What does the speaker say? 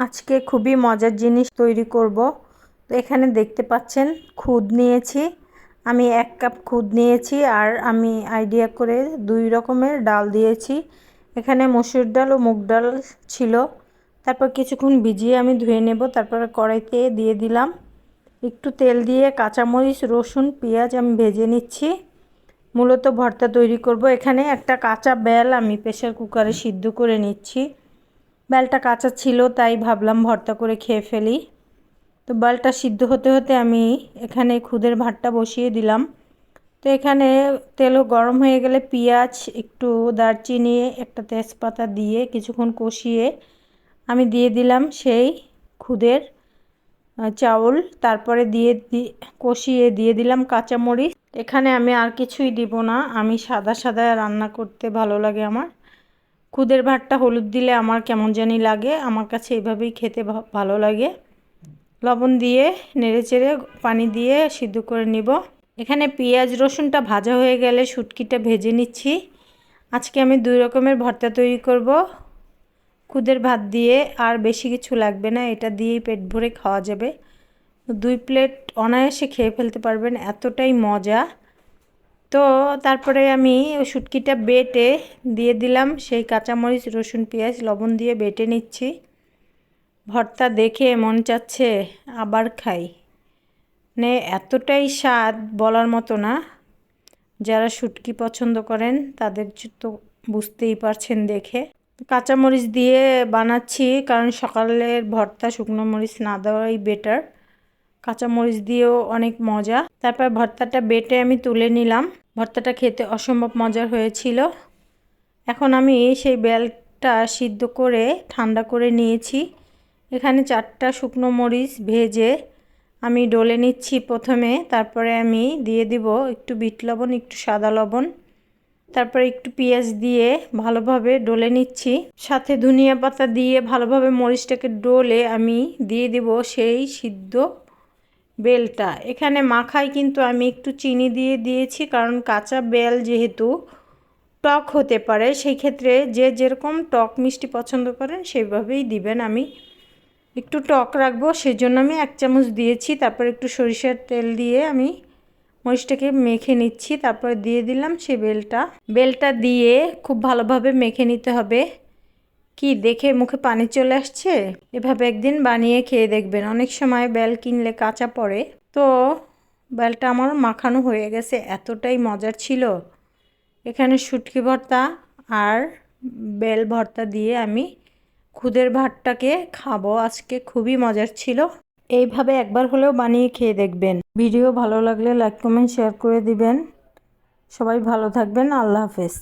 আজকে খুবই মজার জিনিস তৈরি করব। তো এখানে দেখতে পাচ্ছেন খুদ নিয়েছি, আমি 1 কাপ খুদ নিয়েছি আর আমি আইডিয়া করে 2 রকমের ডাল দিয়েছি। এখানে মসুর ডাল ও মুগ ডাল ছিল। তারপর কিছুক্ষণ ভিজিয়ে আমি ধুয়ে নেব। তারপরে কড়াইতে দিয়ে দিলাম একটু তেল দিয়ে কাঁচামরিচ, রসুন, পেঁয়াজ আমি ভেজে নিচ্ছি। মূলত ভর্তা তৈরি করব। এখানে একটা কাঁচা বেল আমি প্রেসার কুকারে সিদ্ধ করে নিচ্ছি। বেলটা কাঁচা ছিল তাই ভাবলাম ভর্তা করে খেয়ে ফেলি। তো বেলটা সিদ্ধ হতে হতে আমি এখানে খুদের ভাতটা বসিয়ে দিলাম। তো এখানে তেলও গরম হয়ে গেলে পেঁয়াজ, একটু দারচিনি, একটা তেজপাতা দিয়ে কিছুক্ষণ কষিয়ে আমি দিয়ে দিলাম সেই খুদের চাউল। তারপরে কষিয়ে দিয়ে দিলাম কাঁচামরিচ। এখানে আমি আর কিছুই দিব না, আমি সাদা সাদা রান্না করতে ভালো লাগে আমার। খুদের ভাতটা হলুদ দিলে আমার কেমন জানি লাগে, আমার কাছে এভাবেই খেতে ভালো লাগে। লবণ দিয়ে নেড়েচেড়ে পানি দিয়ে সিদ্ধ করে নিব। এখানে পেঁয়াজ রসুনটা ভাজা হয়ে গেলে শুটকিটা ভেজে নিচ্ছি। আজকে আমি 2 রকমের ভর্তা তৈরি করব। খুদের ভাত দিয়ে আর বেশি কিছু লাগবে না, এটা দিয়েই পেট ভরে খাওয়া যাবে। 2 প্লেট অনায়াসে খেয়ে ফেলতে পারবেন, এতটাই মজা। তো তারপরে আমি ওই শুটকিটা বেটে দিয়ে দিলাম সেই কাঁচামরিচ, রসুন, পেঁয়াজ, লবণ দিয়ে বেটে নিচ্ছি। ভর্তা দেখে মন চাচ্ছে আবার খাই, মানে এতটাই স্বাদ বলার মতো না। যারা শুটকি পছন্দ করেন তাদের তো বুঝতেই পারছেন দেখে। কাঁচামরিচ দিয়ে বানাচ্ছি কারণ সকালের ভর্তা শুকনো মরিচ না দেওয়াই বেটার। কাঁচামরিচ দিয়েও অনেক মজা। তারপর ভর্তাটা বেটে আমি তুলে নিলাম। ভর্তাটা খেতে অসম্ভব মজার হয়েছিল। এখন আমি সেই বেলটা সিদ্ধ করে ঠান্ডা করে নিয়েছি। এখানে 4টা শুকনো মরিচ ভেজে আমি ডলে নিচ্ছি প্রথমে। তারপরে আমি দিয়ে দিব একটু বিট লবণ, একটু সাদা লবণ, তারপরে একটু পেঁয়াজ দিয়ে ভালোভাবে ডলে নিচ্ছি। সাথে ধনিয়া পাতা দিয়ে ভালোভাবে মরিচটাকে ডলে আমি দিয়ে দিব সেই সিদ্ধ বেলটা। এখানে মাখায় কিন্তু আমি একটু চিনি দিয়ে দিয়েছি, কারণ কাঁচা বেল যেহেতু টক হতে পারে, সেই ক্ষেত্রে যে যেরকম টক মিষ্টি পছন্দ করেন সেইভাবেই দিবেন। আমি একটু টক রাখবো সেজন্য আমি 1 চামচ দিয়েছি। তারপর একটু সরিষার তেল দিয়ে আমি মরিচটাকে মেখে নিচ্ছি। তারপর দিয়ে দিলাম সেই বেলটা দিয়ে খুব ভালোভাবে মেখে নিতে হবে। কি দেখে মুখে পানি চলে আসছে? এভাবে একদিন বানিয়ে খেয়ে দেখবেন। অনেক সময় বেল কিনলে কাঁচা পড়ে, তো বেলটা আমার মাখানো হয়ে গেছে, এতটাই মজার ছিল। এখানে শুটকি ভর্তা আর বেল ভর্তা দিয়ে আমি খুদের ভাতটাকে খাবো আজকে, খুবই মজার ছিল। এইভাবে একবার হলেও বানিয়ে খেয়ে দেখবেন। ভিডিও ভালো লাগলে লাইক, কমেন্ট, শেয়ার করে দিবেন। সবাই ভালো থাকবেন। আল্লাহ হাফেজ।